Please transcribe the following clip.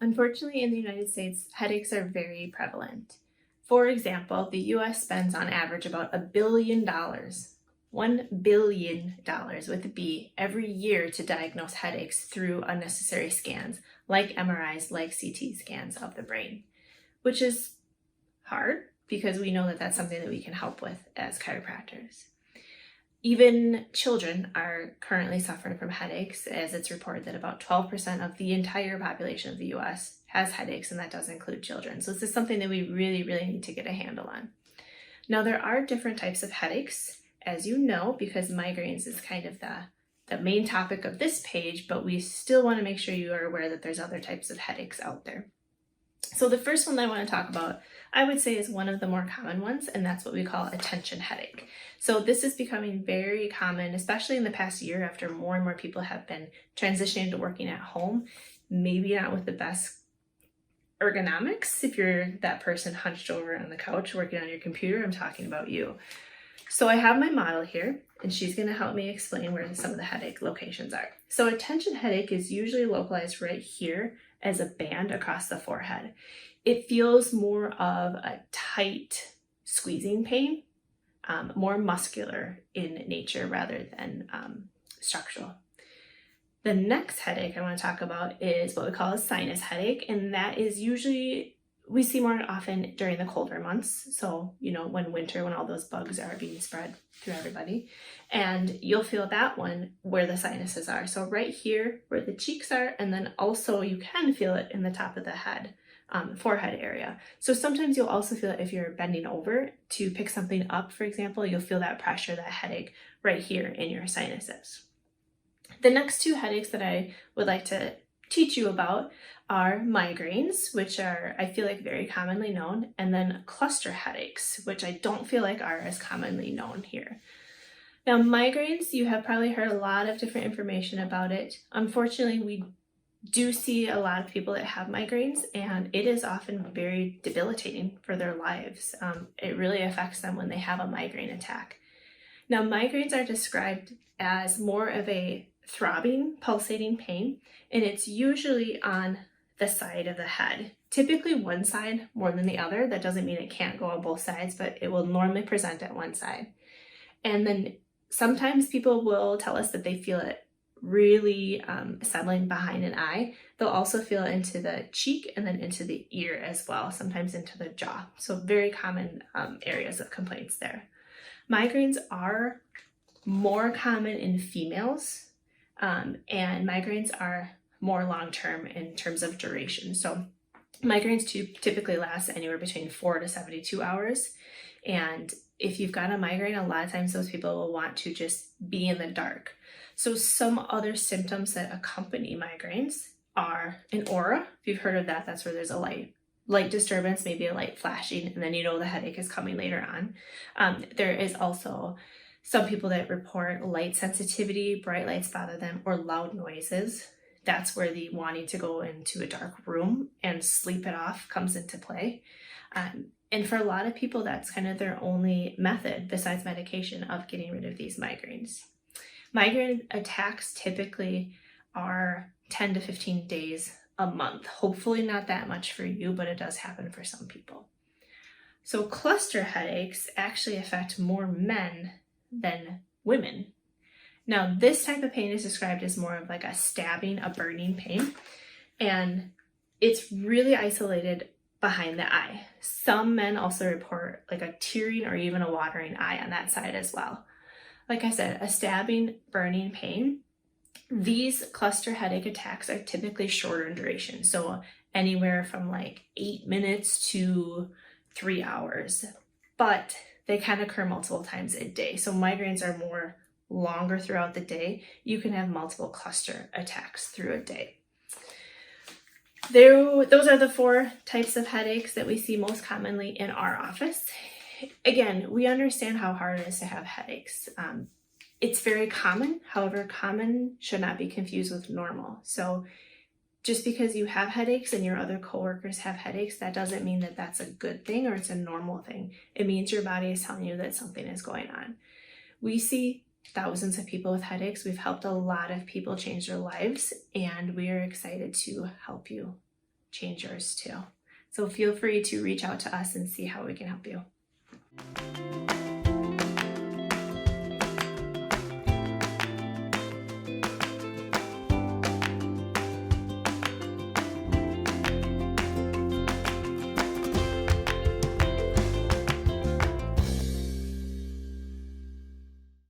Unfortunately, in the United States, headaches are very prevalent. For example, the US spends on average about $1 billion, $1 billion with a B, every year to diagnose headaches through unnecessary scans, like MRIs, like CT scans of the brain, which is hard because we know that that's something that we can help with as chiropractors. Even children are currently suffering from headaches, as it's reported that about 12% of the entire population of the US has headaches, and that does include children. So this is something that we really need to get a handle on. Now, there are different types of headaches, as you know, because migraines is kind of the main topic of this page, but we still want to make sure you are aware that there's other types of headaches out there. So the first one that I want to talk about, I would say, is one of the more common ones, and that's what we call a tension headache. So this is becoming very common, especially in the past year, after more and more people have been transitioning to working at home, maybe not with the best ergonomics. If you're that person hunched over on the couch working on your computer, I'm talking about you. So I have my model here, and she's going to help me explain where some of the headache locations are. So a tension headache is usually localized right here as a band across the forehead. It feels more of a tight squeezing pain, more muscular in nature rather than structural. The next headache I want to talk about is what we call a sinus headache, and that is usually, we see more often during the colder months. So, when winter, when all those bugs are being spread through everybody, and you'll feel that one where the sinuses are. So right here where the cheeks are, and then also you can feel it in the top of the head, forehead area. So sometimes you'll also feel it if you're bending over to pick something up, for example, you'll feel that pressure, that headache right here in your sinuses. The next two headaches that I would like to teach you about are migraines, which are, I feel like, very commonly known, and then cluster headaches, which I don't feel like are as commonly known here. Now, migraines, you have probably heard a lot of different information about it. Unfortunately, we do see a lot of people that have migraines, and it is often very debilitating for their lives. It really affects them when they have a migraine attack. Now, migraines are described as more of a throbbing, pulsating pain, and it's usually on the side of the head. Typically one side more than the other. That doesn't mean it can't go on both sides, but it will normally present at one side. And then sometimes people will tell us that they feel it really settling behind an eye. They'll also feel it into the cheek and then into the ear as well, sometimes into the jaw. So very common areas of complaints there. Migraines are more common in females, and migraines are more long-term in terms of duration. So migraines typically last anywhere between 4 to 72 hours. And if you've got a migraine, a lot of times those people will want to just be in the dark. So some other symptoms that accompany migraines are an aura. If you've heard of that, that's where there's a light disturbance, maybe a light flashing, and then the headache is coming later on. There is also some people that report light sensitivity, bright lights bother them, or loud noises. That's where the wanting to go into a dark room and sleep it off comes into play. And for a lot of people, that's kind of their only method besides medication of getting rid of these migraines. Migraine attacks typically are 10 to 15 days a month. Hopefully not that much for you, but it does happen for some people. So cluster headaches actually affect more men than women. Now, this type of pain is described as more of like a stabbing, a burning pain, and it's really isolated behind the eye. Some men also report like a tearing or even a watering eye on that side as well. Like I said, a stabbing, burning pain. These cluster headache attacks are typically shorter in duration, so anywhere from like 8 minutes to 3 hours, but they can occur multiple times a day. So migraines are more longer throughout the day. You can have multiple cluster attacks through a day. Those are the 4 types of headaches that we see most commonly in our office. Again, we understand how hard it is to have headaches. It's very common. However, common should not be confused with normal. So just because you have headaches and your other coworkers have headaches, that doesn't mean that that's a good thing or it's a normal thing. It means your body is telling you that something is going on. We see thousands of people with headaches. We've helped a lot of people change their lives, and we are excited to help you change yours too. So feel free to reach out to us and see how we can help you.